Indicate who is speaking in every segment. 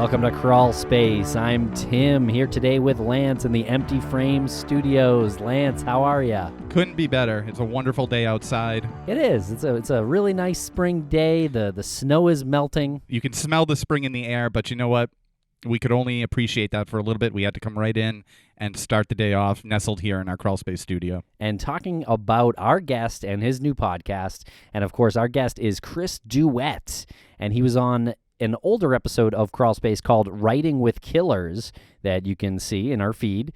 Speaker 1: Welcome to Crawlspace. I'm Tim, here today with Lance in the Empty Frame Studios. Lance, how are ya?
Speaker 2: Couldn't be better. It's a wonderful day outside.
Speaker 1: It is. It's a really nice spring day. The snow is melting.
Speaker 2: You can smell the spring in the air, but you know what? We could only appreciate that for a little bit. We had to come right in and start the day off nestled here in our Crawlspace studio.
Speaker 1: And talking about our guest and his new podcast. And of course, our guest is Chris Duett. And he was on an older episode of Crawlspace called Writing with Killers that you can see in our feed.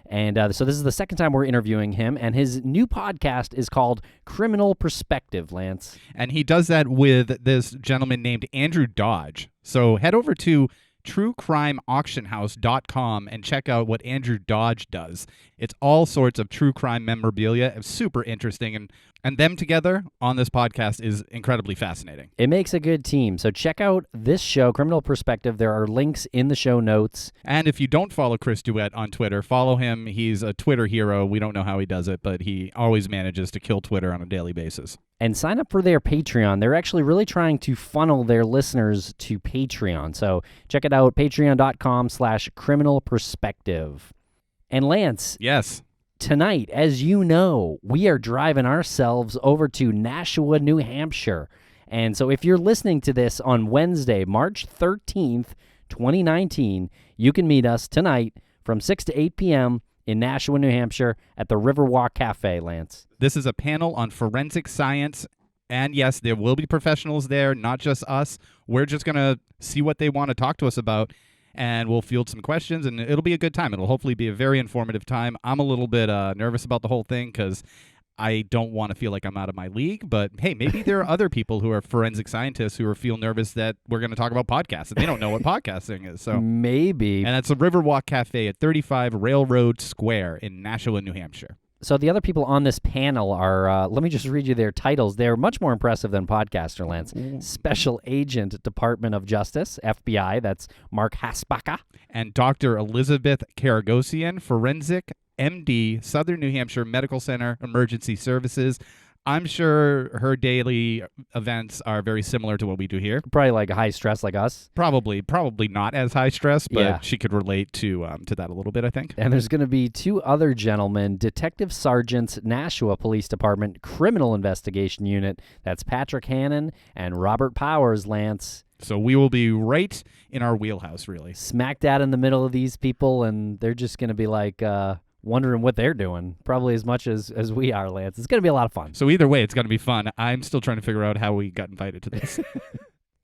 Speaker 1: And so this is the second time we're interviewing him, and his new podcast is called Criminal Perspective, Lance.
Speaker 2: And he does that with this gentleman named Andrew Dodge. So head over to truecrimeauctionhouse.com and check out what Andrew Dodge does. It's all sorts of true crime memorabilia. It's super interesting, and them together on this podcast is incredibly fascinating.
Speaker 1: It makes a good team. So check out this show, Criminal Perspective. There are links in the show notes.
Speaker 2: And if you don't follow Chris Duett on Twitter, follow him. He's a Twitter hero. We don't know how he does it, but he always manages to kill Twitter on a daily basis.
Speaker 1: And sign up for their Patreon. They're actually really trying to funnel their listeners to Patreon. So check it out, patreon.com/criminalperspective. And Lance.
Speaker 2: Yes.
Speaker 1: Tonight, as you know, we are driving ourselves over to Nashua, New Hampshire. And so if you're listening to this on Wednesday, March 13th, 2019, you can meet us tonight from 6 to 8 p.m. in Nashua, New Hampshire at the Riverwalk Cafe, Lance.
Speaker 2: This is a panel on forensic science. And yes, there will be professionals there, not just us. We're just going to see what they want to talk to us about. And we'll field some questions, and it'll be a good time. It'll hopefully be a very informative time. I'm a little bit nervous about the whole thing because I don't want to feel like I'm out of my league. But, hey, maybe there are other people who are forensic scientists who feel nervous that we're going to talk about podcasts, and they don't know what podcasting is. So
Speaker 1: maybe.
Speaker 2: And it's a Riverwalk Cafe at 35 Railroad Square in Nashua, New Hampshire.
Speaker 1: So the other people on this panel are, let me just read you their titles. They're much more impressive than podcaster, Lance. Special Agent, Department of Justice, FBI, that's Mark Hasbaka.
Speaker 2: And Dr. Elizabeth Karagosian, Forensic, MD, Southern New Hampshire Medical Center, Emergency Services. I'm sure her daily events are very similar to what we do here.
Speaker 1: Probably like high stress like us.
Speaker 2: Probably not as high stress, but She could relate to that a little bit, I think.
Speaker 1: And there's going to be two other gentlemen, Detective Sergeants, Nashua Police Department, Criminal Investigation Unit. That's Patrick Hannon and Robert Powers, Lance.
Speaker 2: So we will be right in our wheelhouse, really.
Speaker 1: Smack dab in the middle of these people, and they're just going to be like... wondering what they're doing, probably as much as we are, Lance. It's going to be a lot of fun.
Speaker 2: So either way, it's going to be fun. I'm still trying to figure out how we got invited to this.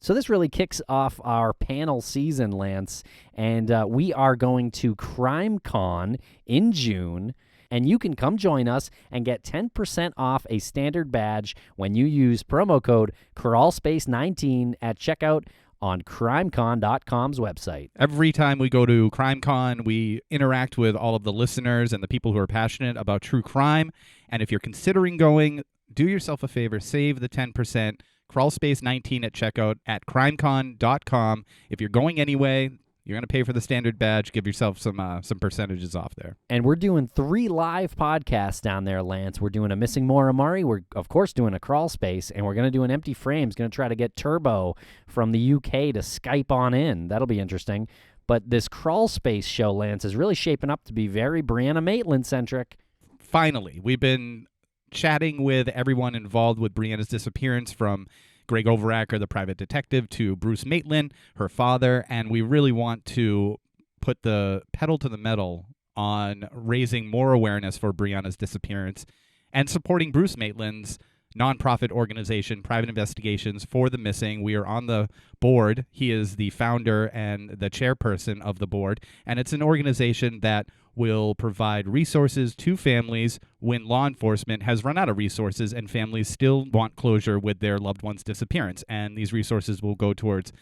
Speaker 1: So this really kicks off our panel season, Lance, and we are going to CrimeCon in June, and you can come join us and get 10% off a standard badge when you use promo code Crawlspace19 at checkout on crimecon.com's website.
Speaker 2: Every time we go to CrimeCon, we interact with all of the listeners and the people who are passionate about true crime. And if you're considering going, do yourself a favor, save the 10%, Crawlspace19 at checkout at crimecon.com. If you're going anyway, you're going to pay for the standard badge. Give yourself some percentages off there.
Speaker 1: And we're doing 3 live podcasts down there, Lance. We're doing a Missing Maura Murray. We're, of course, doing a Crawlspace. And we're going to do an Empty Frames. Going to try to get Turbo from the UK to Skype on in. That'll be interesting. But this Crawlspace show, Lance, is really shaping up to be very Brianna Maitland-centric.
Speaker 2: Finally. We've been chatting with everyone involved with Brianna's disappearance, from Greg Overacker, the private detective, to Bruce Maitland, her father, and we really want to put the pedal to the metal on raising more awareness for Brianna's disappearance and supporting Bruce Maitland's nonprofit organization, Private Investigations for the Missing. We are on the board. He is the founder and the chairperson of the board, and it's an organization that will provide resources to families when law enforcement has run out of resources and families still want closure with their loved one's disappearance. And these resources will go towards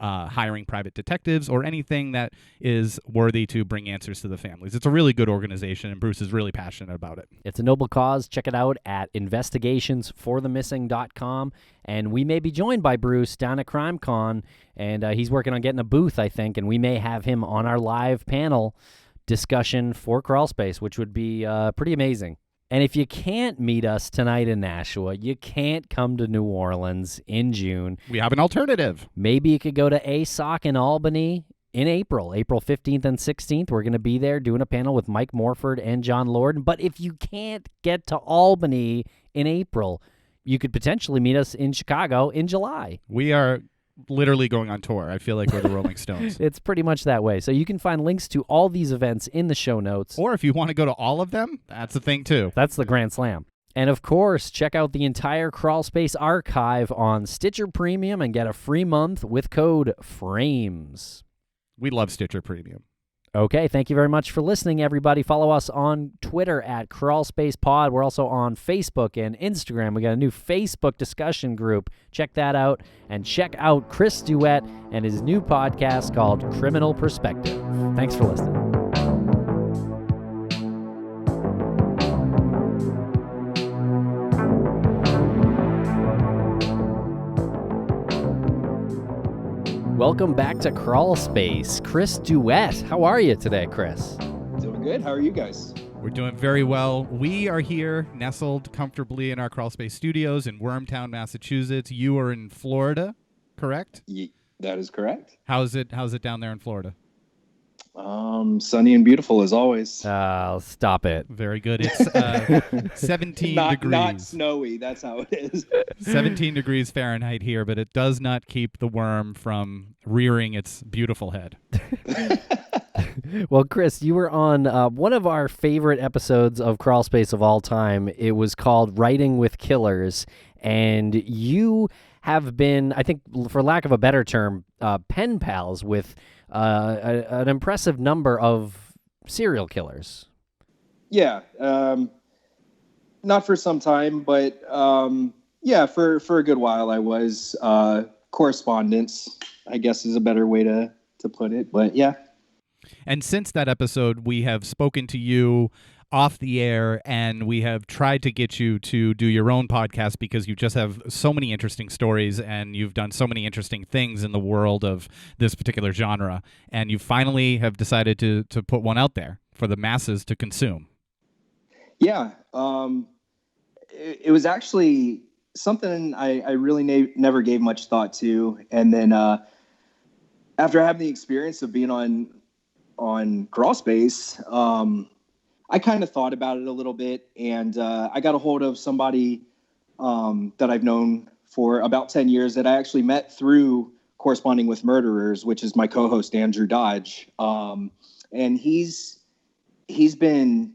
Speaker 2: hiring private detectives or anything that is worthy to bring answers to the families. It's a really good organization, and Bruce is really passionate about it.
Speaker 1: It's a noble cause. Check it out at investigationsforthemissing.com. And we may be joined by Bruce down at CrimeCon, and he's working on getting a booth, I think, and we may have him on our live panel discussion for Crawlspace, which would be pretty amazing. And if you can't meet us tonight in Nashua, you can't come to New Orleans in June.
Speaker 2: We have an alternative.
Speaker 1: Maybe you could go to ASOC in Albany in April 15th and 16th. We're going to be there doing a panel with Mike Morford and John Lord. But if you can't get to Albany in April, you could potentially meet us in Chicago in July.
Speaker 2: We are literally going on tour. I feel like we're the Rolling Stones.
Speaker 1: It's pretty much that way. So you can find links to all these events in the show notes.
Speaker 2: Or if you want to go to all of them, that's a thing too.
Speaker 1: That's the Grand Slam. And of course, check out the entire Crawlspace archive on Stitcher Premium and get a free month with code FRAMES.
Speaker 2: We love Stitcher Premium.
Speaker 1: Okay, thank you very much for listening, everybody. Follow us on Twitter at CrawlspacePod. We're also on Facebook and Instagram. We got a new Facebook discussion group. Check that out. And check out Chris Duett and his new podcast called Criminal Perspective. Thanks for listening. Welcome back to Crawlspace. Chris Duett. How are you today, Chris?
Speaker 3: Doing good. How are you guys?
Speaker 2: We're doing very well. We are here, nestled comfortably in our Crawlspace studios in Wormtown, Massachusetts. You are in Florida, correct?
Speaker 3: That is correct.
Speaker 2: How's it down there in Florida?
Speaker 3: Sunny and beautiful as always.
Speaker 1: Stop it.
Speaker 2: Very good. It's 17 degrees.
Speaker 3: Not snowy. That's how it is.
Speaker 2: 17 degrees Fahrenheit here, but it does not keep the worm from rearing its beautiful head.
Speaker 1: Well, Chris, you were on one of our favorite episodes of Crawlspace of all time. It was called Writing with Killers, and you have been, I think, for lack of a better term, pen pals with an impressive number of serial killers.
Speaker 3: Yeah. Not for some time, but yeah, for a good while I was. Correspondence, I guess, is a better way to put it. But yeah.
Speaker 2: And since that episode, we have spoken to you off the air, and we have tried to get you to do your own podcast because you just have so many interesting stories and you've done so many interesting things in the world of this particular genre, and you finally have decided to put one out there for the masses to consume. Yeah.
Speaker 3: It was actually something I really never gave much thought to. And then after having the experience of being on Crawlspace, I kind of thought about it a little bit, and I got a hold of somebody that I've known for about 10 years that I actually met through Corresponding with Murderers, which is my co-host, Andrew Dodge. And he's been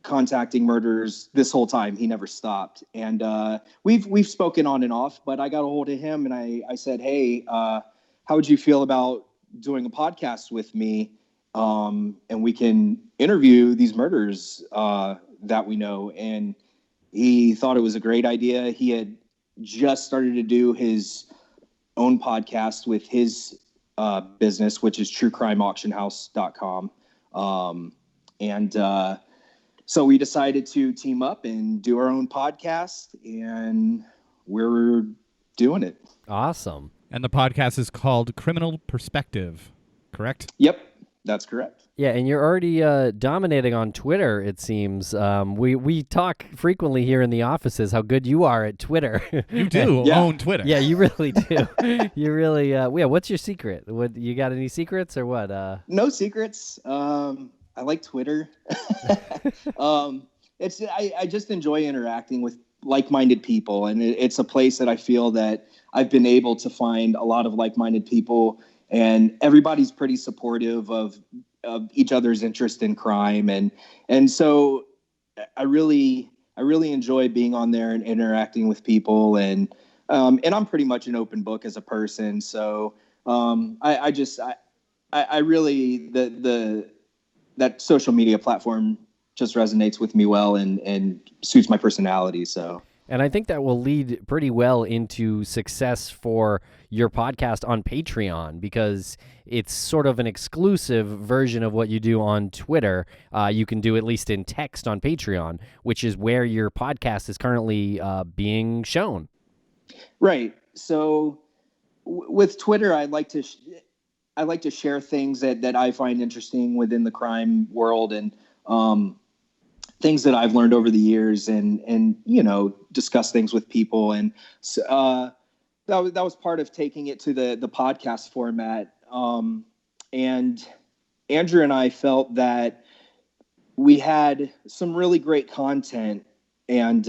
Speaker 3: contacting murderers this whole time. He never stopped. And we've spoken on and off, but I got a hold of him and I said, hey, how would you feel about doing a podcast with me? And we can interview these murderers that we know. And he thought it was a great idea. He had just started to do his own podcast with his business, which is truecrimeauctionhouse.com. So we decided to team up and do our own podcast, and we're doing it.
Speaker 1: Awesome.
Speaker 2: And the podcast is called Criminal Perspective, correct?
Speaker 3: Yep. That's correct.
Speaker 1: Yeah, and you're already dominating on Twitter, it seems. We talk frequently here in the offices how good you are at Twitter.
Speaker 2: You do own Twitter.
Speaker 1: Yeah, you really do. You really, yeah, what's your secret? You got any secrets or what?
Speaker 3: No secrets. I like Twitter. I just enjoy interacting with like-minded people, and it's a place that I feel that I've been able to find a lot of like-minded people. And everybody's pretty supportive of each other's interest in crime. And so I really enjoy being on there and interacting with people. And I'm pretty much an open book as a person. So I really, that social media platform just resonates with me well and suits my personality. So.
Speaker 1: And I think that will lead pretty well into success for your podcast on Patreon, because it's sort of an exclusive version of what you do on Twitter. You can do at least in text on Patreon, which is where your podcast is currently being shown.
Speaker 3: Right. So with Twitter, I like to share things that I find interesting within the crime world, and things that I've learned over the years, and discuss things with people. And that was part of taking it to the podcast format. And Andrew and I felt that we had some really great content, and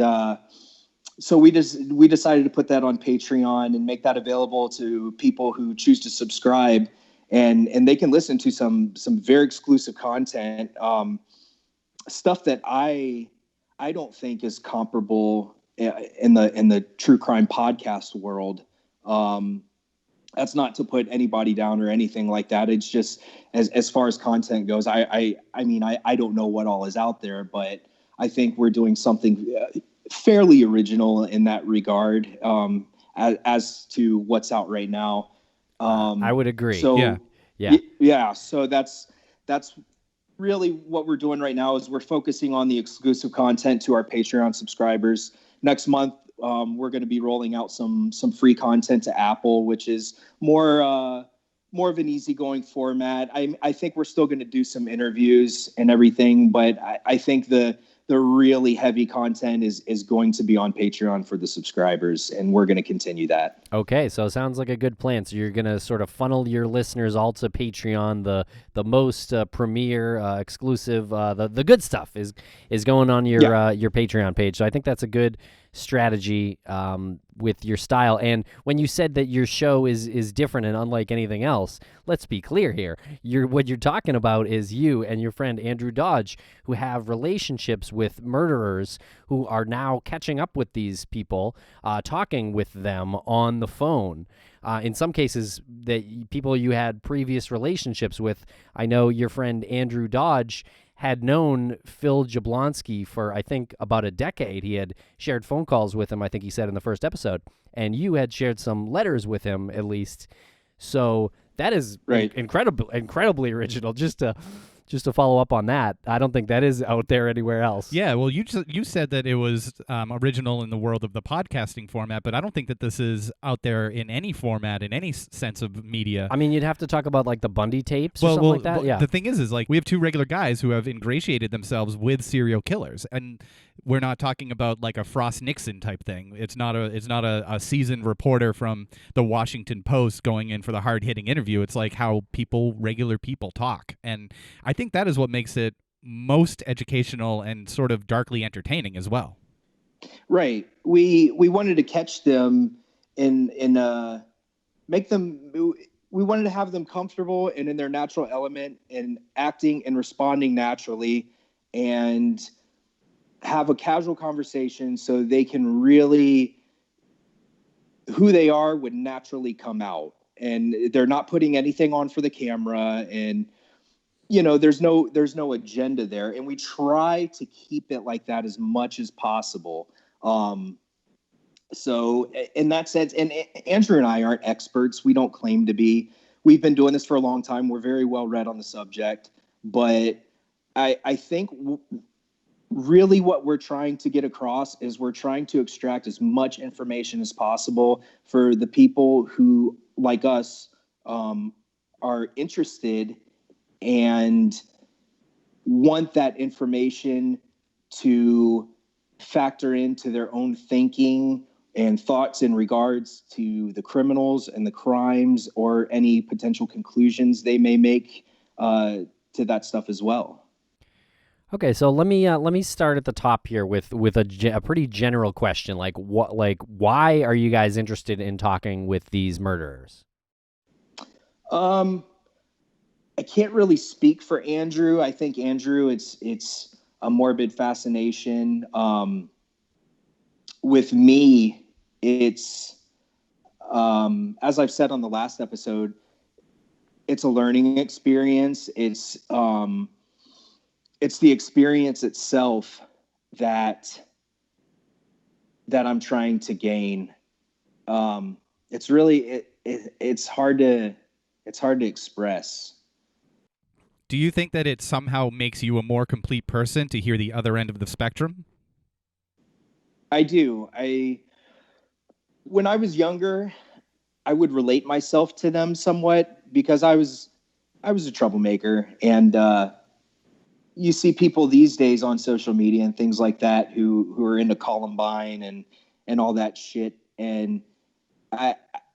Speaker 3: so we decided to put that on Patreon and make that available to people who choose to subscribe, and they can listen to some very exclusive content, stuff that I don't think is comparable in the true crime podcast world. That's not to put anybody down or anything like that. It's just as far as content goes, I mean, I don't know what all is out there, but I think we're doing something fairly original in that regard, as to what's out right now.
Speaker 1: I would agree.
Speaker 3: So
Speaker 1: Yeah.
Speaker 3: So that's really what we're doing right now is we're focusing on the exclusive content to our Patreon subscribers. Next month, we're going to be rolling out some free content to Apple, which is more of an easygoing format. I think we're still going to do some interviews and everything, but I think the really heavy content is going to be on Patreon for the subscribers, and we're going to continue that.
Speaker 1: Okay, so it sounds like a good plan. So you're going to sort of funnel your listeners all to Patreon. The most premier, exclusive, the good stuff is going on your Patreon page. So I think that's a good strategy with your style. And when you said that your show is different and unlike anything else, let's be clear here. What you're talking about is you and your friend Andrew Dodge, who have relationships with murderers who are now catching up with these people, talking with them on the phone. In some cases, that people you had previous relationships with. I know your friend Andrew Dodge had known Phil Jablonski for, I think, about a decade. He had shared phone calls with him, I think he said in the first episode, and you had shared some letters with him, at least. So that is
Speaker 3: right.
Speaker 1: incredibly original. Just to follow up on that, I don't think that is out there anywhere else.
Speaker 2: Yeah, well, you said that it was original in the world of the podcasting format, but I don't think that this is out there in any format, in any sense of media.
Speaker 1: I mean, you'd have to talk about like the Bundy tapes or something like that. Yeah.
Speaker 2: The thing is like we have two regular guys who have ingratiated themselves with serial killers, and we're not talking about like a Frost Nixon type thing. It's not a seasoned reporter from the Washington Post going in for the hard hitting interview. It's like how regular people talk, and I think that is what makes it most educational and sort of darkly entertaining as well.
Speaker 3: Right. We wanted to catch them in make them. We wanted to have them comfortable and in their natural element and acting and responding naturally, and have a casual conversation so they can really, who they are would naturally come out, and they're not putting anything on for the camera, and there's no agenda there, and we try to keep it like that as much as possible. So in that sense, and Andrew and I aren't experts. We don't claim to be. We've been doing this for a long time. We're very well read on the subject, but I think really what we're trying to get across is we're trying to extract as much information as possible for the people who, like us, are interested and want that information to factor into their own thinking and thoughts in regards to the criminals and the crimes, or any potential conclusions they may make to that stuff as well.
Speaker 1: Okay, so let me start at the top here with a pretty general question, like why are you guys interested in talking with these murderers?
Speaker 3: I can't really speak for Andrew. I think Andrew, it's a morbid fascination. With me, it's as I've said on the last episode, it's a learning experience. It's the experience itself that I'm trying to gain. It's really it's hard to express.
Speaker 2: Do you think that it somehow makes you a more complete person to hear the other end of the spectrum?
Speaker 3: I do. When I was younger, I would relate myself to them somewhat because I was a troublemaker, and you see people these days on social media and things like that who are into Columbine and all that shit, and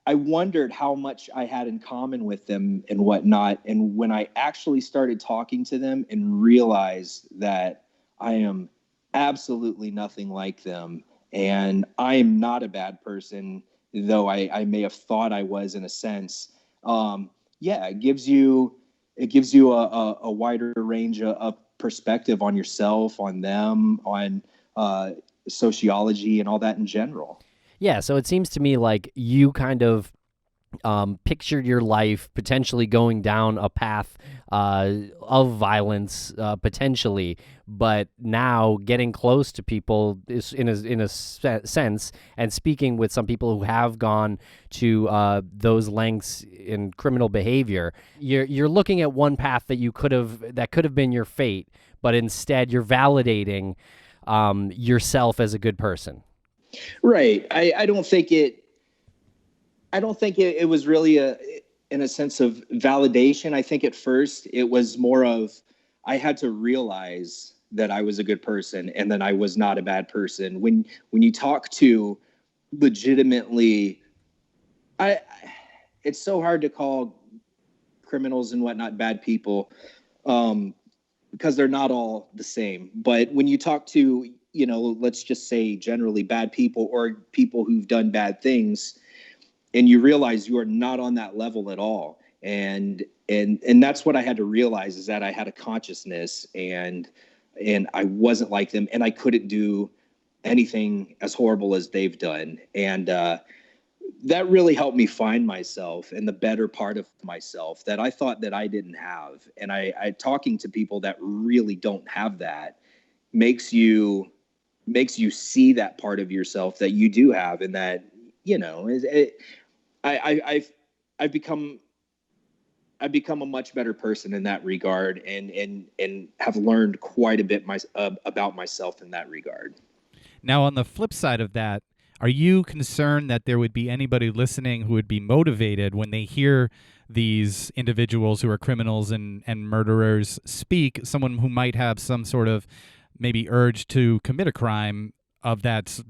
Speaker 3: I wondered how much I had in common with them and whatnot. And when I actually started talking to them and realized that I am absolutely nothing like them, and I am not a bad person, though I may have thought I was in a sense. Yeah, it gives you a wider range of perspective on yourself, on them, on sociology, and all that in general.
Speaker 1: Yeah, so it seems to me like you kind of pictured your life potentially going down a path of violence, potentially, but now getting close to people is in a sense, and speaking with some people who have gone to those lengths in criminal behavior. You're looking at one path that could have been your fate, but instead you're validating yourself as a good person.
Speaker 3: Right. I don't think it was really in a sense of validation. I think at first it was more of, I had to realize that I was a good person and that I was not a bad person. When you talk to legitimately, it's so hard to call criminals and whatnot bad people, because they're not all the same. But when you talk to, let's just say generally bad people or people who've done bad things, and you realize you are not on that level at all. And that's what I had to realize, is that I had a consciousness, and I wasn't like them, and I couldn't do anything as horrible as they've done. And that really helped me find myself and the better part of myself that I thought that I didn't have. And I talking to people that really don't have that makes you see that part of yourself that you do have, and that, I've become a much better person in that regard, and have learned quite a bit about myself in that regard.
Speaker 2: Now, on the flip side of that, are you concerned that there would be anybody listening who would be motivated when they hear these individuals who are criminals and murderers speak, someone who might have some sort of maybe urge to commit a crime of that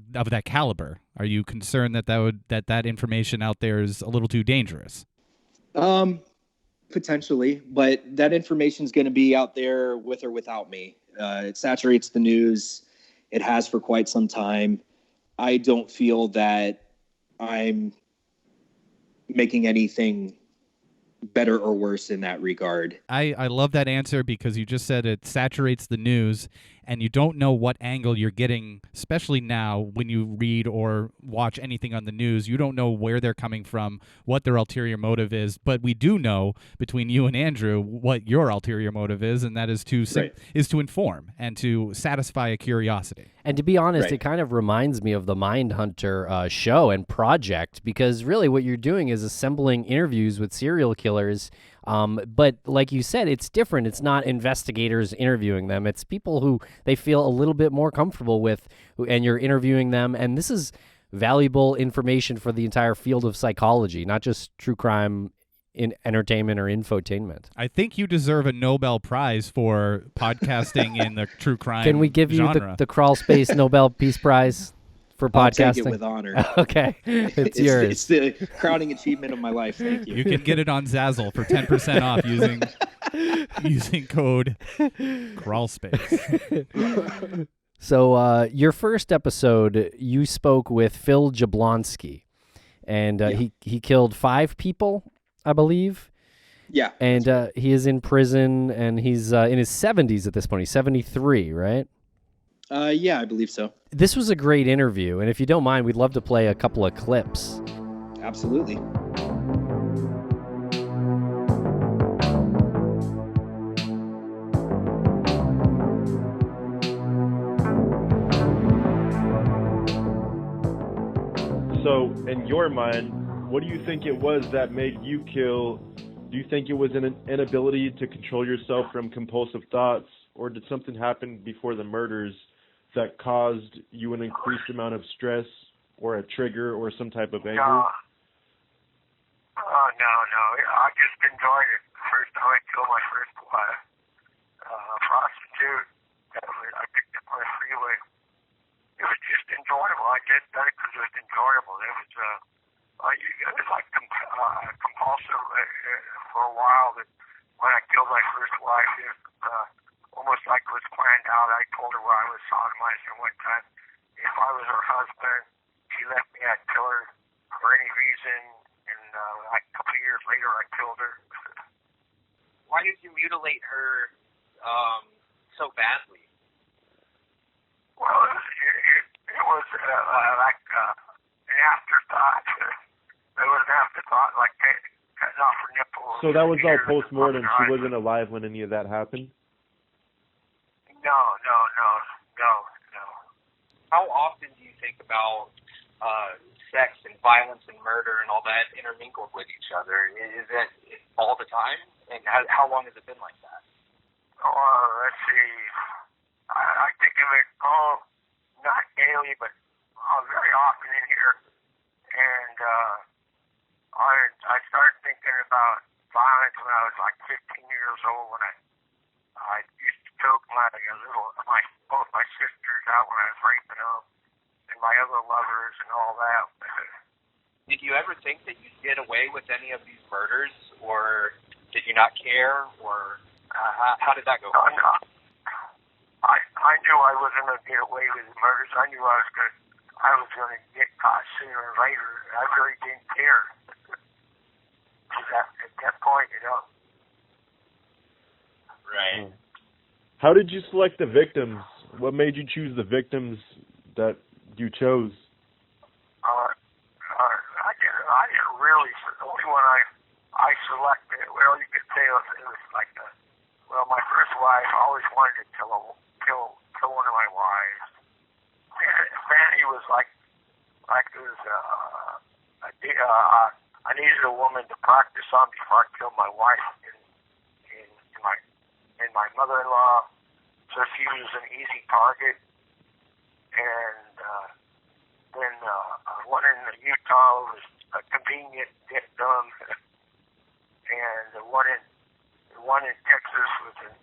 Speaker 2: caliber? Are you concerned that information out there is a little too dangerous?
Speaker 3: Potentially, but that information is going to be out there with or without me. It saturates the news. It has for quite some time. I don't feel that I'm making anything better or worse in that regard.
Speaker 2: I love that answer, because you just said it saturates the news, and you don't know what angle you're getting, especially now when you read or watch anything on the news. You don't know where they're coming from, what their ulterior motive is, but we do know, between you and Andrew, what your ulterior motive is, and that is to inform and to satisfy a curiosity.
Speaker 1: And to be honest, It kind of reminds me of the Mindhunter show and project, because really what you're doing is assembling interviews with serial killers. But like you said, it's different. It's not investigators interviewing them. It's people who they feel a little bit more comfortable with, and you're interviewing them. And this is valuable information for the entire field of psychology, not just true crime in entertainment or infotainment.
Speaker 2: I think you deserve a Nobel Prize for podcasting in the true crime
Speaker 1: Can we give
Speaker 2: genre.
Speaker 1: you the Crawlspace Nobel Peace Prize for podcasting?
Speaker 3: I'll take it with honor.
Speaker 1: Okay, it's yours.
Speaker 3: It's the crowning achievement of my life. Thank you.
Speaker 2: You can get it on Zazzle for 10% off using code Crawlspace.
Speaker 1: So your first episode, you spoke with Phil Jablonski, and he killed 5 people, I believe.
Speaker 3: Yeah.
Speaker 1: And he is in prison, and he's in his 70s at this point. He's 73, right?
Speaker 3: Yeah, I believe so.
Speaker 1: This was a great interview, and if you don't mind, we'd love to play a couple of clips.
Speaker 3: Absolutely.
Speaker 4: So, in your mind, what do you think it was that made you kill? Do you think it was an inability to control yourself from compulsive thoughts, or did something happen before the murders that caused you an increased amount of stress or a trigger or some type of anger?
Speaker 5: No. I just enjoyed it. First time I killed my first prostitute, I picked up my freeway. It was just enjoyable. I did that because it was enjoyable. It was like for a while that when I killed my first wife, it almost like it was planned out. I told her where I was sodomized her one time. If I was her husband, she left me, I'd kill her for any reason. And like a couple of years later, I killed her.
Speaker 6: Why did you mutilate her so badly?
Speaker 5: Well, it was like an afterthought. It was an afterthought, like cutting off her nipples.
Speaker 4: So that was all post-mortem. She wasn't alive when any of that happened?
Speaker 5: No.
Speaker 6: How often do you think about sex and violence and murder and all that intermingled with each other? Is it all the time? And how long has it been like that?
Speaker 5: Let's see. I think of it not daily, but very often in here. And I started thinking about violence when I was like 15 years old, when I used to choke both my sisters out when I was raping them, and my other lovers and all that.
Speaker 6: Did you ever think that you'd get away with any of these murders, or did you not care, or how did that go?
Speaker 5: No. I knew I wasn't going to get away with the murders. I knew I was going to get caught sooner or later. I really didn't care. At that point,
Speaker 6: Right.
Speaker 4: How did you select the victims? What made you choose the victims that you chose?
Speaker 5: I didn't really. The only one I selected, well, you could say it was like my first wife. I always wanted to kill one of my wives. Fanny was like it was. I needed a woman to practice on before I killed my wife and my mother-in-law. So she was an easy target. And then one in Utah was a convenient victim, and the one in Texas was an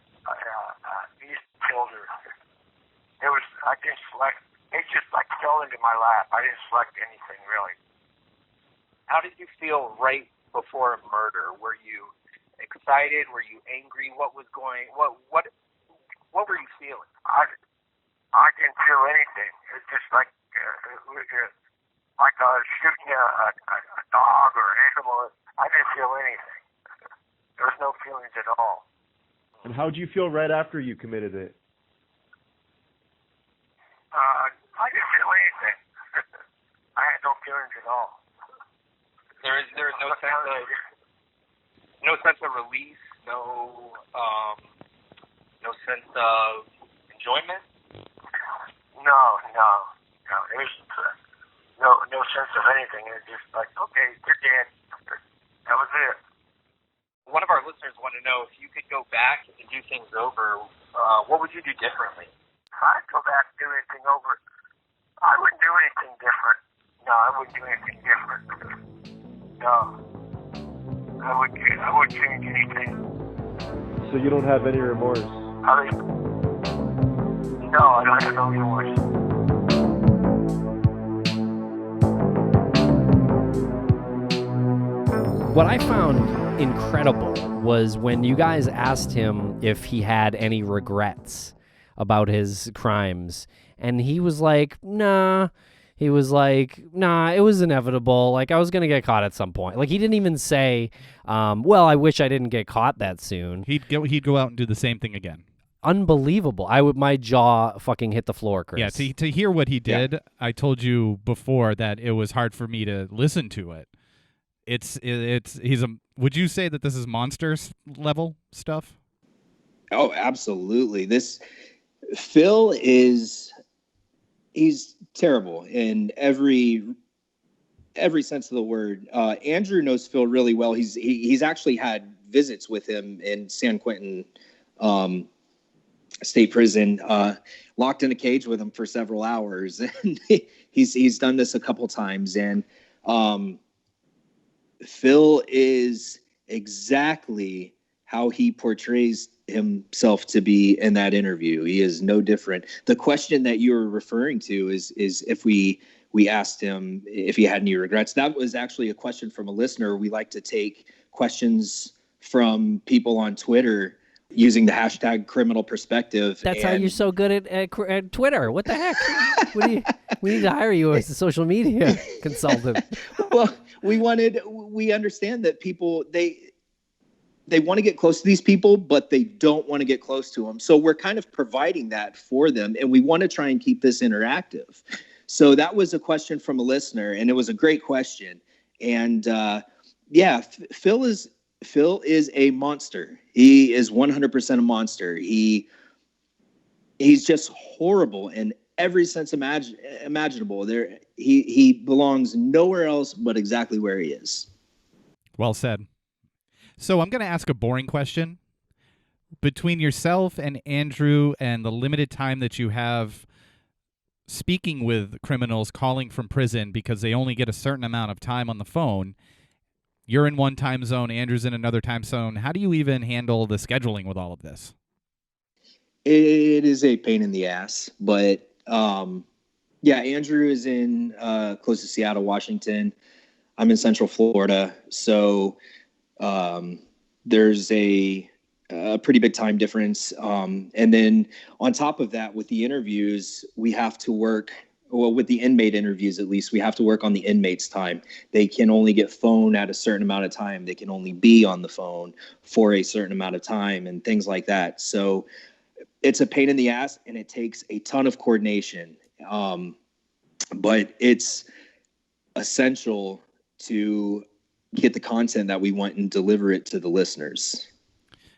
Speaker 5: easy killer. I didn't select. It just like fell into my lap. I didn't select anything really.
Speaker 6: How did you feel right before a murder? Were you excited? Were you angry? What were you feeling?
Speaker 5: I didn't feel anything. It's just like I was shooting a dog or an animal. I didn't feel anything. There was no feelings at all.
Speaker 4: And how did you feel right after you committed it?
Speaker 5: I didn't feel anything. I had no feelings at all.
Speaker 6: There is no sense of release, no sense of enjoyment.
Speaker 5: No. There's no sense of anything. It's just like, okay, you're dead. That was it.
Speaker 6: One of our listeners want to know if you could go back and do things over, what would you do differently?
Speaker 5: If I'd go back and do anything over, I wouldn't do anything different. No, I wouldn't do anything different. No. I wouldn't change anything.
Speaker 4: So you don't have any remorse?
Speaker 5: No, I don't have no remorse.
Speaker 1: What I found incredible was when you guys asked him if he had any regrets about his crimes, and he was like, nah. He was like, nah, it was inevitable. Like, I was going to get caught at some point. Like, he didn't even say, well, I wish I didn't get caught that soon.
Speaker 2: He'd go out and do the same thing again.
Speaker 1: Unbelievable. My jaw fucking hit the floor, Chris.
Speaker 2: Yeah, to hear what he did, I told you before that it was hard for me to listen to it. Would you say that this is monster level stuff?
Speaker 3: Oh, absolutely. Phil he's terrible in every sense of the word. Andrew knows Phil really well. He's actually had visits with him in San Quentin State Prison, locked in a cage with him for several hours. And he's done this a couple times. And Phil is exactly how he portrays himself to be in that interview. He is no different. The question that you were referring to is if we asked him if he had any regrets. That was actually a question from a listener. We like to take questions from people on Twitter using the hashtag criminal perspective.
Speaker 1: That's how you're so good at Twitter. What the heck? We need to hire you as a social media consultant.
Speaker 3: Well, we understand that people, they want to get close to these people, but they don't want to get close to them. So we're kind of providing that for them, and we want to try and keep this interactive. So that was a question from a listener, and it was a great question. And Phil is a monster. He is 100% a monster. He's just horrible in every sense imaginable. He belongs nowhere else but exactly where he is.
Speaker 2: Well said. So I'm going to ask a boring question. Between yourself and Andrew and the limited time that you have speaking with criminals calling from prison because they only get a certain amount of time on the phone, you're in one time zone, Andrew's in another time zone. How do you even handle the scheduling with all of this?
Speaker 3: It is a pain in the ass, but Andrew is in close to Seattle, Washington. I'm in Central Florida, so there's a pretty big time difference. And then on top of that, with the interviews, we have to work. Well, with the inmate interviews, at least, we have to work on the inmates' time. They can only get phone at a certain amount of time. They can only be on the phone for a certain amount of time and things like that. So it's a pain in the ass, and it takes a ton of coordination. But it's essential to get the content that we want and deliver it to the listeners.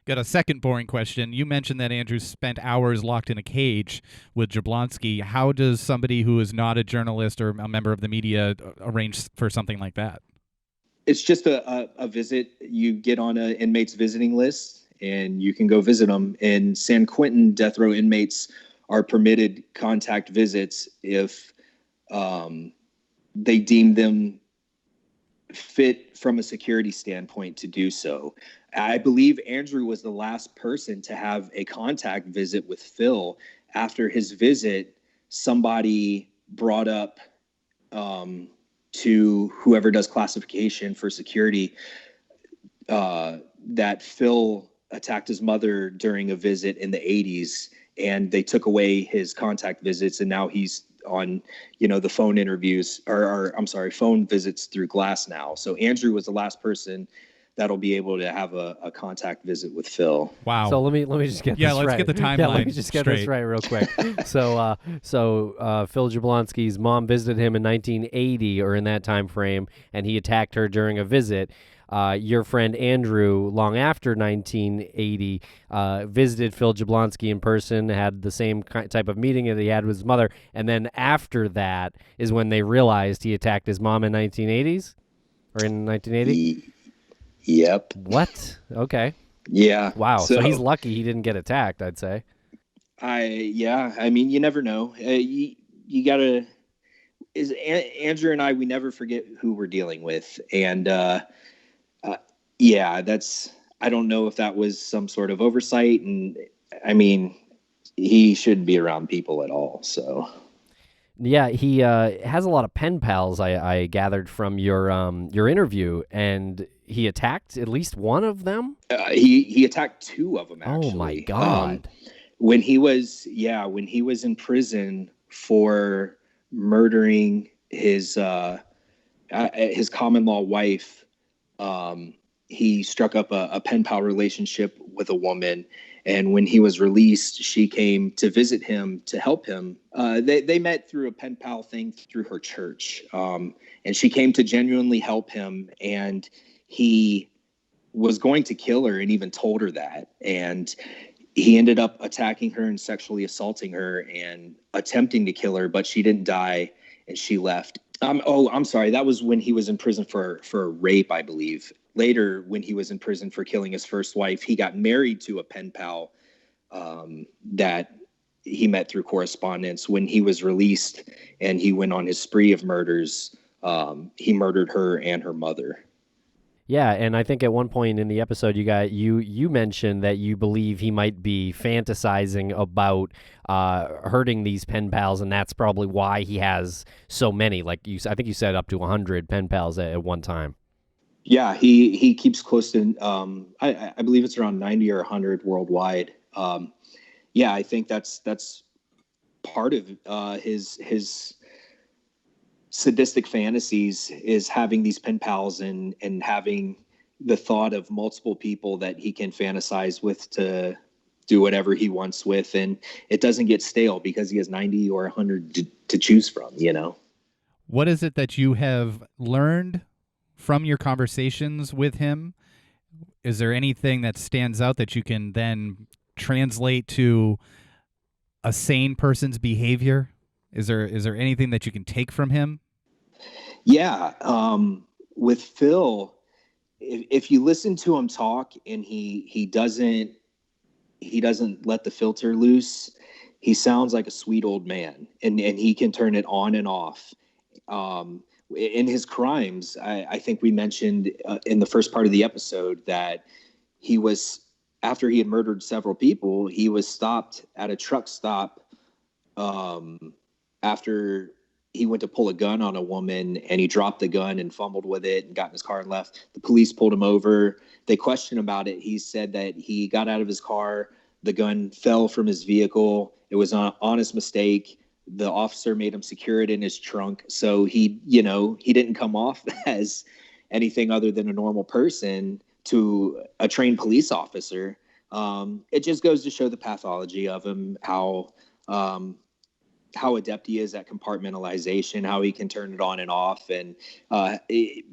Speaker 2: Got a second boring question. You mentioned that Andrew spent hours locked in a cage with Jablonski. How does somebody who is not a journalist or a member of the media arrange for something like that?
Speaker 3: It's just a visit. You get on an inmate's visiting list, and you can go visit them. And San Quentin death row inmates are permitted contact visits if they deem them fit from a security standpoint to do so. I believe Andrew was the last person to have a contact visit with Phil. After his visit, somebody brought up to whoever does classification for security that Phil attacked his mother during a visit in the 80s, and they took away his contact visits, and now he's on, the phone interviews phone visits through glass now. So Andrew was the last person that'll be able to have a contact visit with Phil.
Speaker 2: Wow.
Speaker 1: So let me just get this right.
Speaker 2: Yeah, let's get the timeline
Speaker 1: let me just get
Speaker 2: straight.
Speaker 1: this right real quick. So Phil Jablonski's mom visited him in 1980 or in that time frame, and he attacked her during a visit. Your friend Andrew, long after 1980, visited Phil Jablonski in person, had the same type of meeting that he had with his mother, and then after that is when they realized he attacked his mom in 1980s or in 1980.
Speaker 3: Yep.
Speaker 1: What? Okay.
Speaker 3: Yeah.
Speaker 1: Wow. So he's lucky he didn't get attacked, I'd say.
Speaker 3: I mean, you never know. You gotta. Andrew and I, we never forget who we're dealing with, and I don't know if that was some sort of oversight, and I mean, he shouldn't be around people at all. So.
Speaker 1: Yeah, he has a lot of pen pals. I gathered from your interview, and he attacked at least one of them.
Speaker 3: He attacked two of them. Actually.
Speaker 1: Oh my God!
Speaker 3: When he was in prison for murdering his common law wife, he struck up a pen pal relationship with a woman. And when he was released, she came to visit him to help him. They met through a pen pal thing through her church. And she came to genuinely help him. And he was going to kill her and even told her that. And he ended up attacking her and sexually assaulting her and attempting to kill her, but she didn't die and she left. I'm sorry. That was when he was in prison for rape, I believe. Later, when he was in prison for killing his first wife, he got married to a pen pal that he met through correspondence. When he was released and he went on his spree of murders, he murdered her and her mother.
Speaker 1: Yeah, and I think at one point in the episode, you mentioned that you believe he might be fantasizing about hurting these pen pals, and that's probably why he has so many. I think you said up to 100 pen pals at one time.
Speaker 3: Yeah, he keeps close to, I believe it's around 90 or 100 worldwide. Yeah, I think that's part of his sadistic fantasies, is having these pen pals and having the thought of multiple people that he can fantasize with to do whatever he wants with, and it doesn't get stale because he has 90 or 100 to choose from, you know.
Speaker 2: What is it that you have learned from your conversations with him? Is there anything that stands out that you can then translate to a sane person's behavior? Is there anything that you can take from him?
Speaker 3: Yeah, with Phil, if you listen to him talk and he doesn't let the filter loose, he sounds like a sweet old man, and he can turn it on and off. In his crimes, I think we mentioned in the first part of the episode that he was, after he had murdered several people, he was stopped at a truck stop after he went to pull a gun on a woman, and he dropped the gun and fumbled with it and got in his car and left. The police pulled him over. They questioned him about it. He said that he got out of his car, the gun fell from his vehicle. It was an honest mistake. The officer made him secure it in his trunk. So he didn't come off as anything other than a normal person to a trained police officer. It just goes to show the pathology of him, how adept he is at compartmentalization, how he can turn it on and off, and it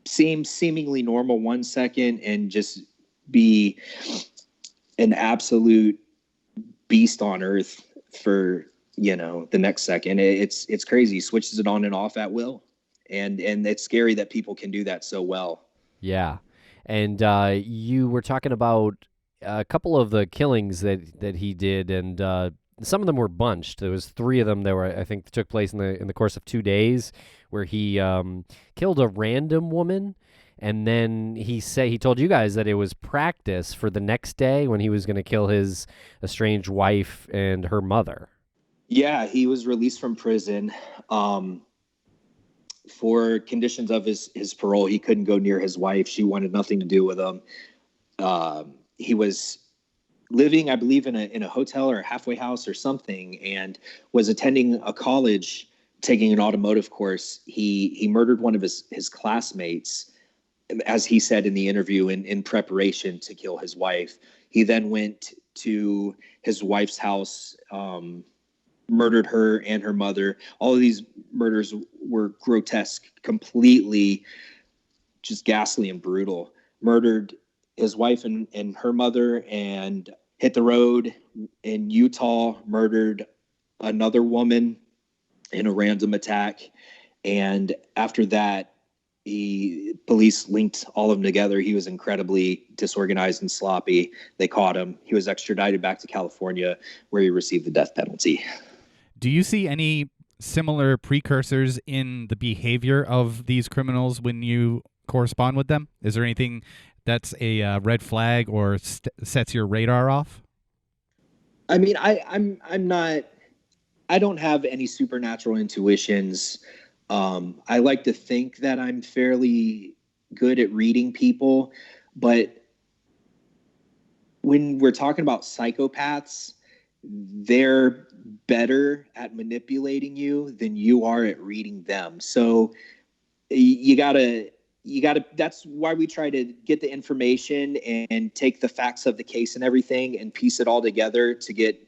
Speaker 3: seems seemingly normal 1 second and just be an absolute beast on earth for, the next second. It's crazy. He switches it on and off at will. And it's scary that people can do that so well.
Speaker 1: Yeah. And you were talking about a couple of the killings that he did, and some of them were bunched. There was 3 of them that were, I think, took place in the course of 2 days, where he killed a random woman, and then he told you guys that it was practice for the next day when he was going to kill his estranged wife and her mother.
Speaker 3: Yeah, he was released from prison. For conditions of his parole, he couldn't go near his wife. She wanted nothing to do with him. He was living, I believe, in a hotel or a halfway house or something, and was attending a college, taking an automotive course. He murdered one of his classmates, as he said in the interview, in preparation to kill his wife. He then went to his wife's house, murdered her and her mother. All of these murders were grotesque, completely just ghastly and brutal. Murdered his wife and her mother, and hit the road in Utah, murdered another woman in a random attack. And after that, police linked all of them together. He was incredibly disorganized and sloppy. They caught him. He was extradited back to California, where he received the death penalty.
Speaker 2: Do you see any similar precursors in the behavior of these criminals when you correspond with them? Is there anything that's a red flag or sets your radar off?
Speaker 3: I mean, I'm not. I don't have any supernatural intuitions. I like to think that I'm fairly good at reading people, but when we're talking about psychopaths, they're better at manipulating you than you are at reading them. So you gotta, that's why we try to get the information and take the facts of the case and everything and piece it all together to get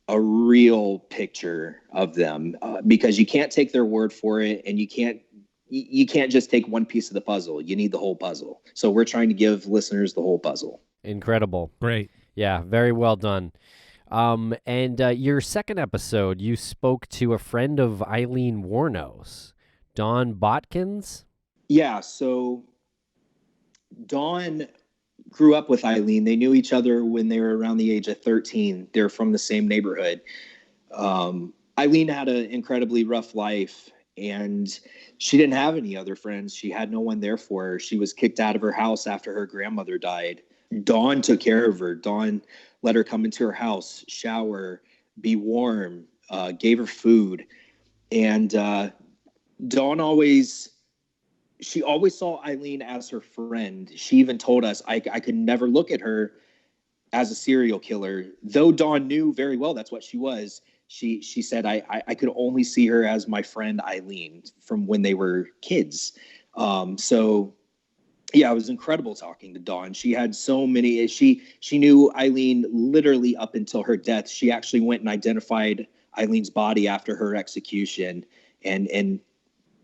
Speaker 3: a real picture of them, because you can't take their word for it, and you can't just take one piece of the puzzle. You need the whole puzzle. So we're trying to give listeners the whole puzzle.
Speaker 1: Incredible.
Speaker 2: Great.
Speaker 1: Yeah, very well done. And your second episode, you spoke to a friend of Eileen Wuornos, Dawn Botkins.
Speaker 3: Yeah, so Dawn grew up with Eileen. They knew each other when they were around the age of 13. They're from the same neighborhood. Eileen had an incredibly rough life, and she didn't have any other friends. She had no one there for her. She was kicked out of her house after her grandmother died. Dawn took care of her. Dawn let her come into her house, shower, be warm, gave her food. And Dawn always she always saw Eileen as her friend. She even told us, I could never look at her as a serial killer, though Dawn knew very well that's what she was. She said, I could only see her as my friend Eileen from when they were kids. So yeah, it was incredible talking to Dawn. She had so many, she knew Eileen literally up until her death. She actually went and identified Eileen's body after her execution and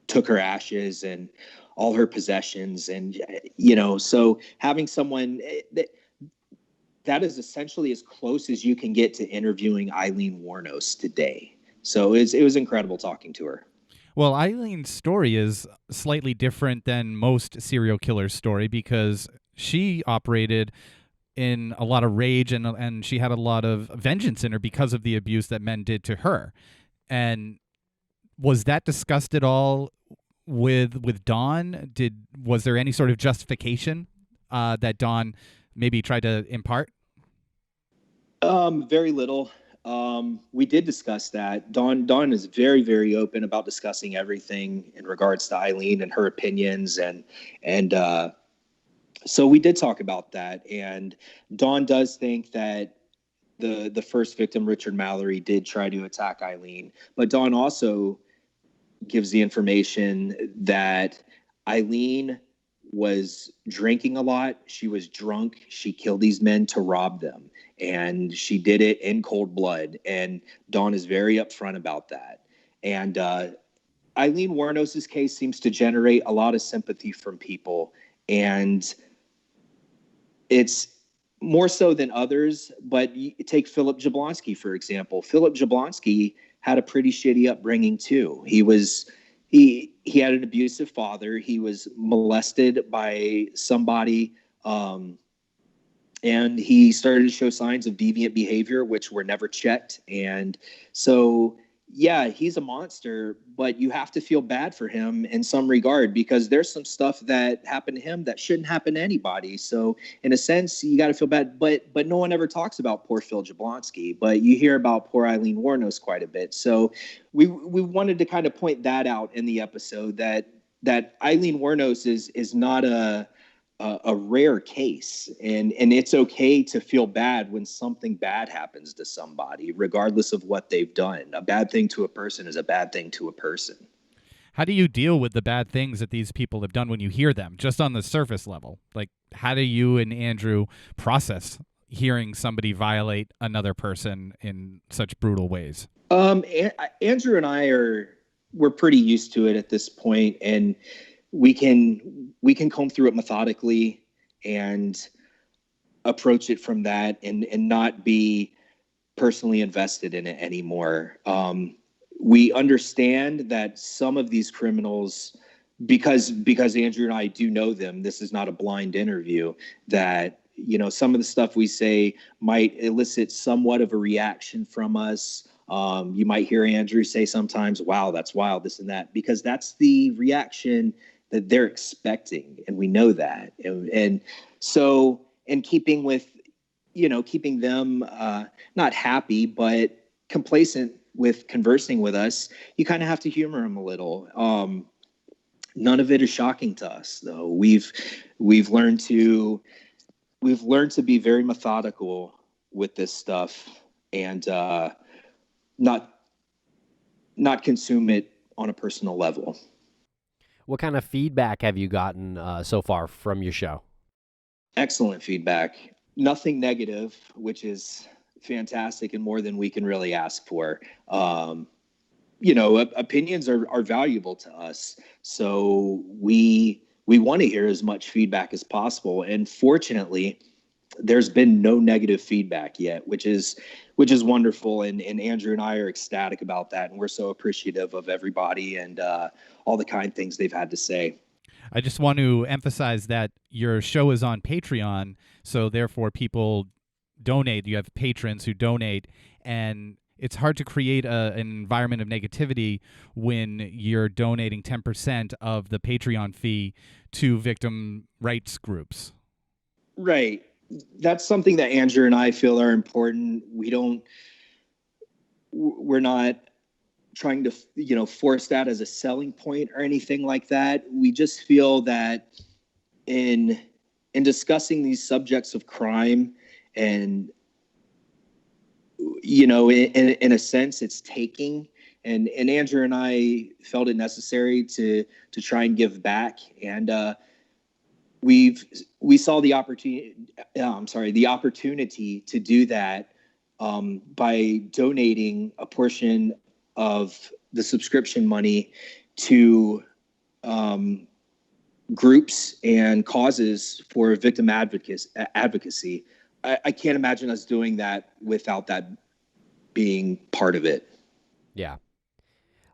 Speaker 3: took her ashes and all her possessions. And, so having someone that is essentially as close as you can get to interviewing Eileen Wuornos today. So it was incredible talking to her.
Speaker 2: Well, Eileen's story is slightly different than most serial killers' story because she operated in a lot of rage and she had a lot of vengeance in her because of the abuse that men did to her. And was that discussed at all with Dawn? Was there any sort of justification that Dawn maybe tried to impart?
Speaker 3: Very little. We did discuss that. Dawn is very, very open about discussing everything in regards to Eileen and her opinions. And so we did talk about that. And Dawn does think that the first victim, Richard Mallory, did try to attack Eileen. But Dawn also gives the information that Eileen was drinking a lot. She was drunk. She killed these men to rob them. And she did it in cold blood. And Dawn is very upfront about that. And Eileen Wuornos' case seems to generate a lot of sympathy from people. And it's more so than others. But you take Philip Jablonski, for example. Philip Jablonski had a pretty shitty upbringing, too. He had an abusive father. He was molested by somebody, and he started to show signs of deviant behavior, which were never checked. And so, yeah, he's a monster, but you have to feel bad for him in some regard because there's some stuff that happened to him that shouldn't happen to anybody. So in a sense, you got to feel bad, but no one ever talks about poor Phil Jablonski, but you hear about poor Eileen Wuornos quite a bit. So we wanted to kind of point that out in the episode that Eileen Wuornos is not a rare case, and it's okay to feel bad when something bad happens to somebody, regardless of what they've done. A bad thing to a person is a bad thing to a person.
Speaker 2: How do you deal with the bad things that these people have done when you hear them, just on the surface level? Like, how do you and Andrew process hearing somebody violate another person in such brutal ways?
Speaker 3: Andrew and we're pretty used to it at this point, and we can comb through it methodically and approach it from that and not be personally invested in it anymore. We understand that some of these criminals, because Andrew and I do know them, this is not a blind interview, that, some of the stuff we say might elicit somewhat of a reaction from us. You might hear Andrew say sometimes, wow, that's wild, this and that, because that's the reaction that they're expecting. And we know that. And so, in keeping with, keeping them not happy, but complacent with conversing with us, you kind of have to humor them a little. None of it is shocking to us, though. We've learned to be very methodical with this stuff and not consume it on a personal level.
Speaker 1: What kind of feedback have you gotten so far from your show? Excellent
Speaker 3: feedback. Nothing negative, which is fantastic and more than we can really ask for. Opinions are valuable to us. So we want to hear as much feedback as possible. And fortunately, there's been no negative feedback yet, which is wonderful. And Andrew and I are ecstatic about that. And we're so appreciative of everybody and all the kind things they've had to say.
Speaker 2: I just want to emphasize that your show is on Patreon, so therefore people donate. You have patrons who donate, and it's hard to create an environment of negativity when you're donating 10% of the Patreon fee to victim rights groups.
Speaker 3: Right. That's something that Andrew and I feel are important. We're not trying to, force that as a selling point or anything like that. We just feel that in discussing these subjects of crime and, in a sense, it's taking. And Andrew and I felt it necessary to try and give back. And we saw the opportunity to do that by donating a portion of the subscription money to groups and causes for victim advocacy. I can't imagine us doing that without that being part of it.
Speaker 1: Yeah.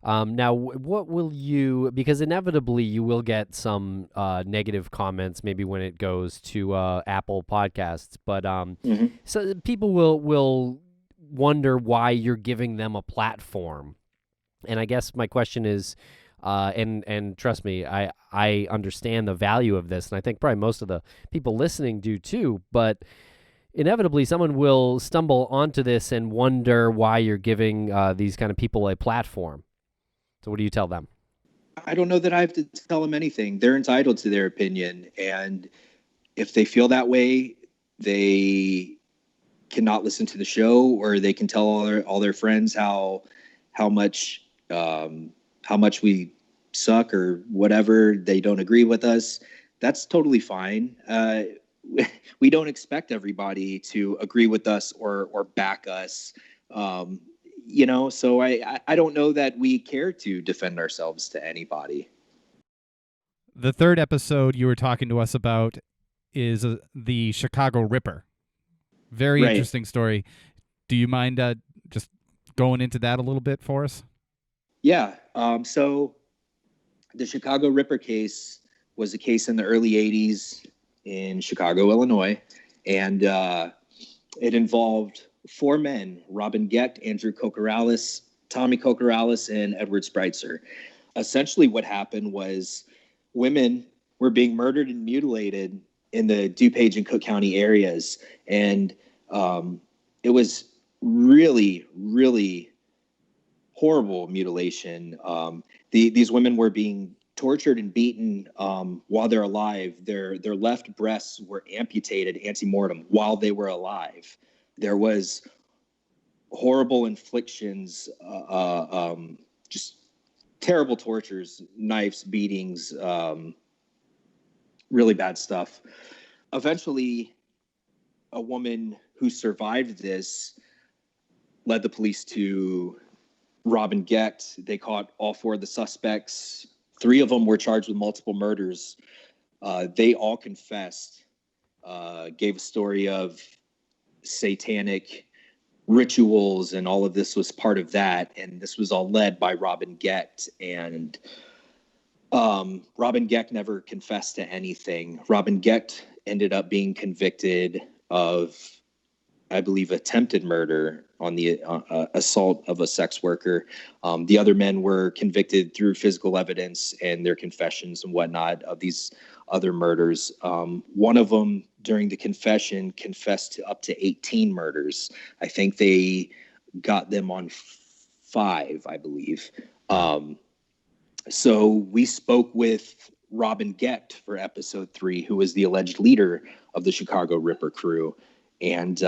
Speaker 1: Now, what will you, because inevitably you will get some negative comments maybe when it goes to Apple Podcasts, but so people will wonder why you're giving them a platform. And I guess my question is, and trust me, I understand the value of this, and I think probably most of the people listening do too, but inevitably someone will stumble onto this and wonder why you're giving these kind of people a platform. So what do you tell them?
Speaker 3: I don't know that I have to tell them anything. They're entitled to their opinion. And if they feel that way, they cannot listen to the show, or they can tell all their friends how much we suck or whatever. They don't agree with us. That's totally fine. We don't expect everybody to agree with us or back us. So I don't know that we care to defend ourselves to anybody.
Speaker 2: The third episode you were talking to us about is the Chicago Ripper. Very interesting story. Do you mind just going into that a little bit for us? Yeah.
Speaker 3: So the Chicago Ripper case was a case in the early 80s in Chicago, Illinois. And it involved 4 men: Robin Gecht, Andrew Kokorales, Tommy Kokorales, and Edward Spreitzer. Essentially what happened was women were being murdered and mutilated in the DuPage and Cook County areas. And it was really, really horrible mutilation. These women were being tortured and beaten while they're alive. Their left breasts were amputated ante-mortem while they were alive. There was horrible inflictions, just terrible tortures, knives, beatings, really bad stuff. Eventually, a woman who survived this led the police to Robin Gecht. They caught all 4 of the suspects. 3 of them were charged with multiple murders. They all confessed, gave a story of satanic rituals, and all of this was part of that. And this was all led by Robin Gecht. And Robin Gecht never confessed to anything. Robin Gecht ended up being convicted of, I believe, attempted murder on the assault of a sex worker. The other men were convicted through physical evidence and their confessions and whatnot of these other murders. One of them, during the confession, confessed to up to 18 murders. I think they got them on 5, I believe. So we spoke with Robin Gecht for episode 3, who was the alleged leader of the Chicago Ripper crew. And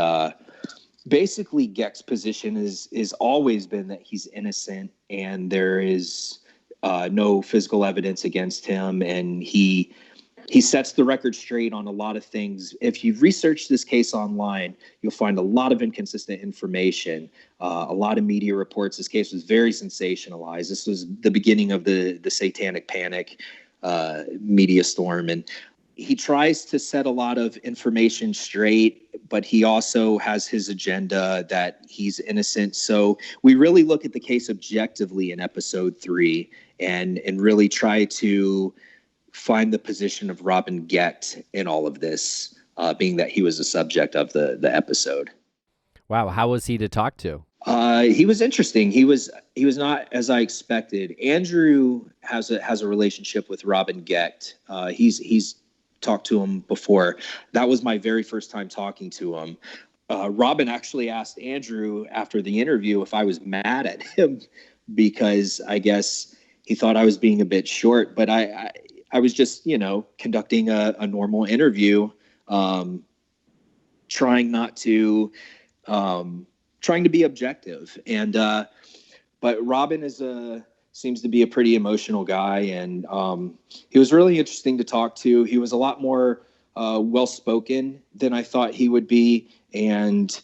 Speaker 3: basically Gecht's position is always been that he's innocent, and there is no physical evidence against him. And he sets the record straight on a lot of things. If you've researched this case online, you'll find a lot of inconsistent information, a lot of media reports. This case was very sensationalized. This was the beginning of the satanic panic media storm. And he tries to set a lot of information straight, but he also has his agenda that he's innocent. So we really look at the case objectively in episode 3 and really try to find the position of Robin Gecht in all of this, being that he was the subject of the episode.
Speaker 1: Wow. How was he to talk to?
Speaker 3: He was interesting. He was not as I expected. Andrew has a relationship with Robin Gecht. He's talked to him before. That was my very first time talking to him. Robin actually asked Andrew after the interview if I was mad at him because I guess he thought I was being a bit short, but I was just, conducting a normal interview, trying to be objective. And, but Robin seems to be a pretty emotional guy. And, he was really interesting to talk to. He was a lot more, well-spoken than I thought he would be. And,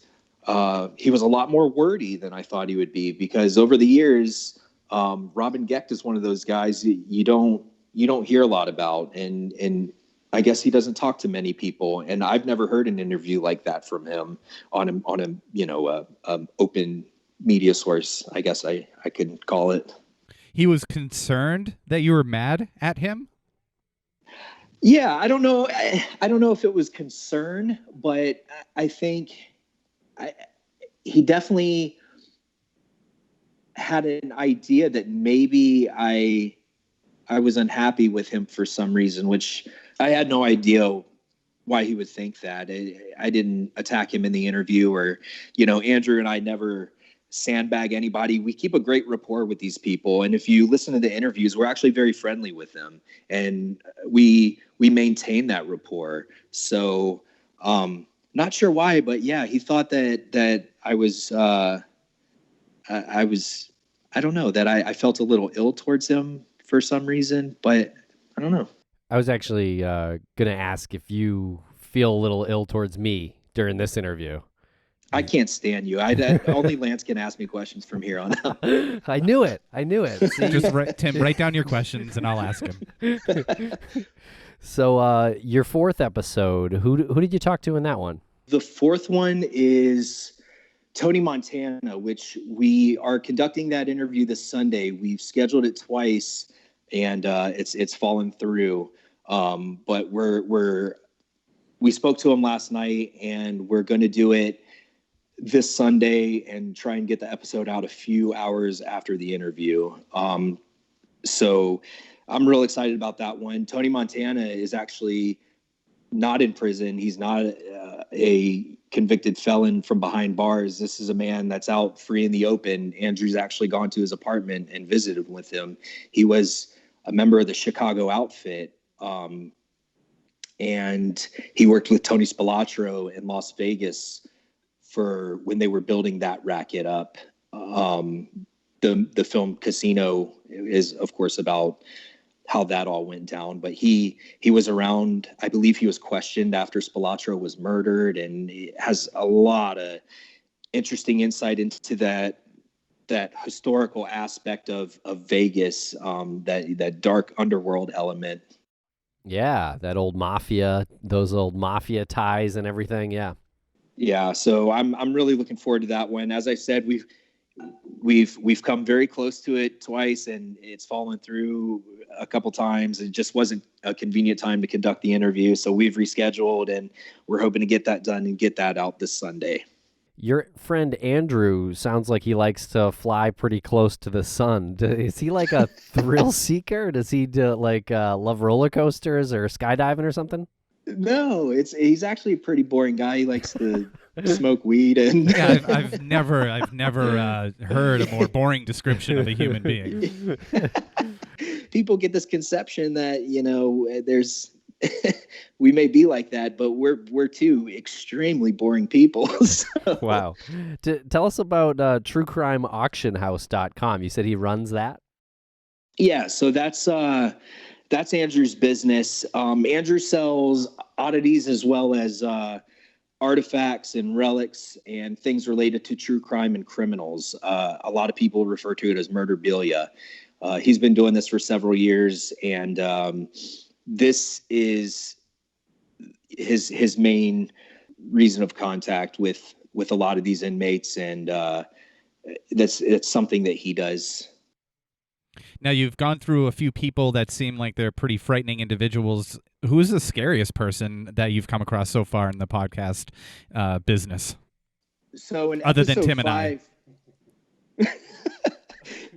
Speaker 3: he was a lot more wordy than I thought he would be, because over the years, Robin Gecht is one of those guys you don't hear a lot about. And I guess he doesn't talk to many people, and I've never heard an interview like that from him on a open media source, I guess I could call it.
Speaker 2: He was concerned that you were mad at him?
Speaker 3: Yeah, I don't know. I don't know if it was concern, but I think he definitely had an idea that maybe I was unhappy with him for some reason, which I had no idea why he would think that. I didn't attack him in the interview, or, Andrew and I never sandbag anybody. We keep a great rapport with these people. And if you listen to the interviews, we're actually very friendly with them, and we maintain that rapport. So, not sure why, but yeah, he thought that I was, I don't know, that I felt a little ill towards him for some reason, but I don't know.
Speaker 1: I was actually going to ask if you feel a little ill towards me during this interview.
Speaker 3: I can't stand you. Only Lance can ask me questions from here on out.
Speaker 1: I knew it. See?
Speaker 2: Just Tim, write down your questions and I'll ask him.
Speaker 1: So your fourth episode, who did you talk to in that one?
Speaker 3: The fourth one is Tony Montana, which we are conducting that interview this Sunday. We've scheduled it twice, and it's fallen through. But we spoke to him last night, and we're going to do it this Sunday and try and get the episode out a few hours after the interview. So I'm real excited about that one. Tony Montana is actually not in prison. He's not a convicted felon from behind bars. This is a man that's out free in the open. Andrew's actually gone to his apartment and visited with him. He was a member of the Chicago outfit. And he worked with Tony Spilotro in Las Vegas for when they were building that racket up. The film Casino is, of course, about how that all went down. But he was around. I believe he was questioned after Spilotro was murdered, and he has a lot of interesting insight into that historical aspect of Vegas, that dark underworld element.
Speaker 1: Yeah, that old mafia, those old mafia ties and everything. Yeah.
Speaker 3: Yeah, so I'm really looking forward to that one. As I said, we've come very close to it twice, and it's fallen through a couple times. It just wasn't a convenient time to conduct the interview, so we've rescheduled, and we're hoping to get that done and get that out this Sunday.
Speaker 1: Your friend Andrew sounds like he likes to fly pretty close to the sun. Is he like a thrill seeker? Does he love roller coasters or skydiving or something?
Speaker 3: No, he's actually a pretty boring guy. He likes to smoke weed, and
Speaker 2: yeah, I've never heard a more boring description of a human being.
Speaker 3: People get this conception that there's we may be like that, but we're two extremely boring people. So.
Speaker 1: Wow. Tell us about truecrimeauctionhouse.com. You said he runs that?
Speaker 3: Yeah, so that's Andrew's business. Andrew sells oddities as well as artifacts and relics and things related to true crime and criminals. A lot of people refer to it as murderabilia. He's been doing this for several years, and this is his main reason of contact with a lot of these inmates, and it's something that he does.
Speaker 2: Now, you've gone through a few people that seem like they're pretty frightening individuals. Who's the scariest person that you've come across so far in the podcast business?
Speaker 3: So
Speaker 2: other than Tim
Speaker 3: 5,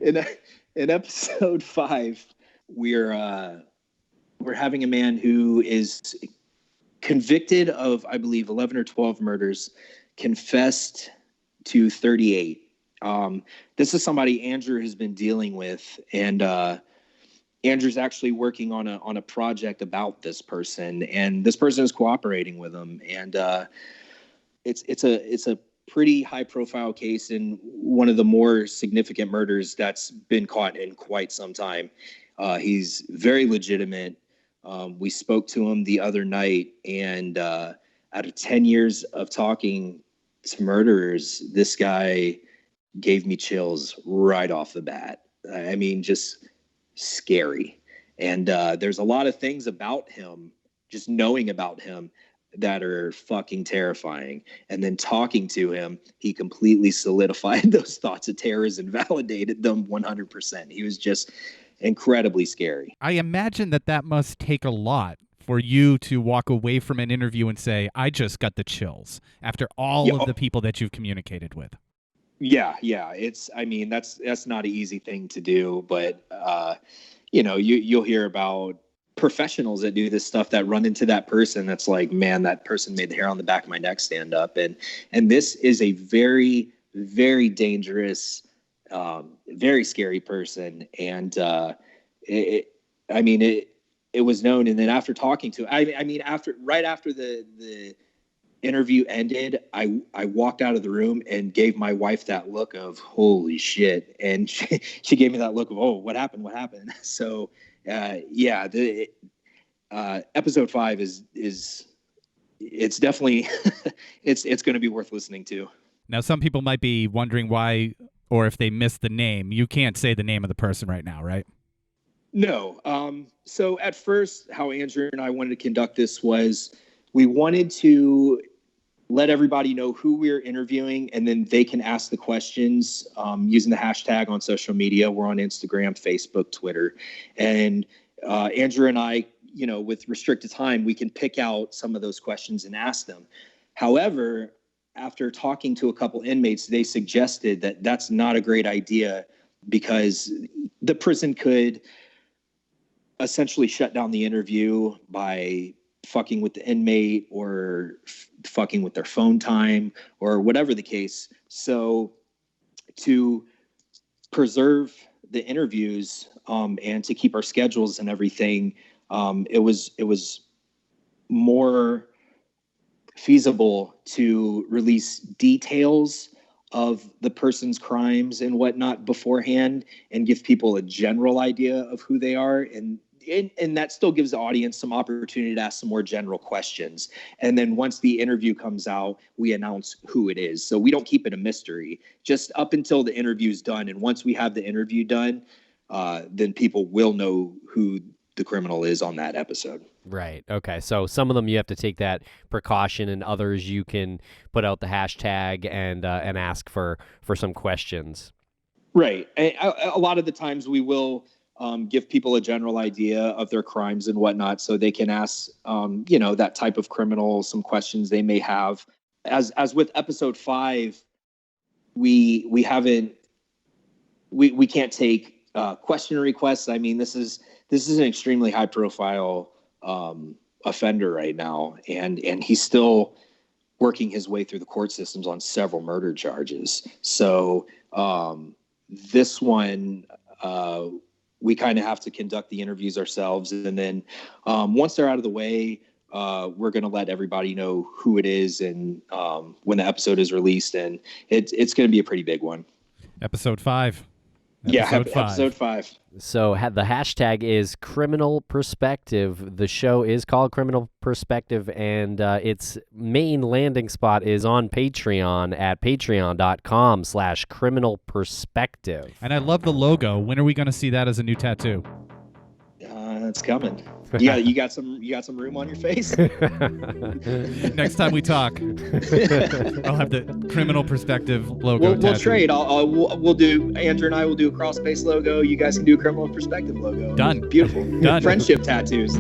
Speaker 3: and I, in episode 5, we're having a man who is convicted of, I believe, 11 or 12 murders, confessed to 38. This is somebody Andrew has been dealing with, and Andrew's actually working on a project about this person, and this person is cooperating with him. And it's a pretty high profile case, and one of the more significant murders that's been caught in quite some time. He's very legitimate. We spoke to him the other night, and out of 10 years of talking to murderers, this guy gave me chills right off the bat. I mean, just scary. And there's a lot of things about him, just knowing about him, that are fucking terrifying. And then talking to him, he completely solidified those thoughts of terrors and validated them 100%. He was just incredibly scary.
Speaker 2: I imagine that must take a lot for you to walk away from an interview and say, I just got the chills after all of the people that you've communicated with.
Speaker 3: Yeah. I mean, that's not an easy thing to do, but you'll hear about professionals that do this stuff that run into that person that's like, man, that person made the hair on the back of my neck stand up. And this is a very, very dangerous, very scary person. And it was known. And then after talking to, right after the interview ended, I walked out of the room and gave my wife that look of holy shit. And she gave me that look of, oh, what happened? So, episode 5 is it's definitely, it's going to be worth listening to.
Speaker 2: Now, some people might be wondering why, or if they missed the name. You can't say the name of the person right now, right?
Speaker 3: No. So at first, how Andrew and I wanted to conduct this was we wanted to let everybody know who we're interviewing, and then they can ask the questions using the hashtag on social media. We're on Instagram, Facebook, Twitter. And Andrew and I, with restricted time, we can pick out some of those questions and ask them. However, after talking to a couple inmates, they suggested that that's not a great idea because the prison could essentially shut down the interview by fucking with the inmate or fucking with their phone time or whatever the case. So to preserve the interviews and to keep our schedules and everything, it was more feasible to release details of the person's crimes and whatnot beforehand and give people a general idea of who they are. And that still gives the audience some opportunity to ask some more general questions. And then once the interview comes out, we announce who it is. So we don't keep it a mystery just up until the interview's done. And once we have the interview done, then people will know who the criminal is on that episode.
Speaker 1: Right. Okay. So some of them you have to take that precaution, and others you can put out the hashtag and ask for some questions.
Speaker 3: Right. A lot of the times we will give people a general idea of their crimes and whatnot, so they can ask, that type of criminal some questions they may have. As with episode 5, we can't take question requests. I mean, this is an extremely high profile offender right now, and he's still working his way through the court systems on several murder charges. So this one, we kind of have to conduct the interviews ourselves. And then once they're out of the way, we're going to let everybody know who it is and when the episode is released. And it's going to be a pretty big one.
Speaker 2: Episode 5.
Speaker 3: Episode 5.
Speaker 1: So the hashtag is Criminal Perspective. The show is called Criminal Perspective, and its main landing spot is on Patreon at patreon.com/Criminal Perspective.
Speaker 2: And I love the logo. When are we going to see that as a new tattoo?
Speaker 3: It's coming. Yeah, you got some room on your face.
Speaker 2: Next time we talk, I'll have the Criminal Perspective logo.
Speaker 3: We'll trade. We'll do. Andrew and I will do a Crawlspace logo. You guys can do a Criminal Perspective logo.
Speaker 2: Done.
Speaker 3: Beautiful.
Speaker 2: Done.
Speaker 3: Friendship tattoos.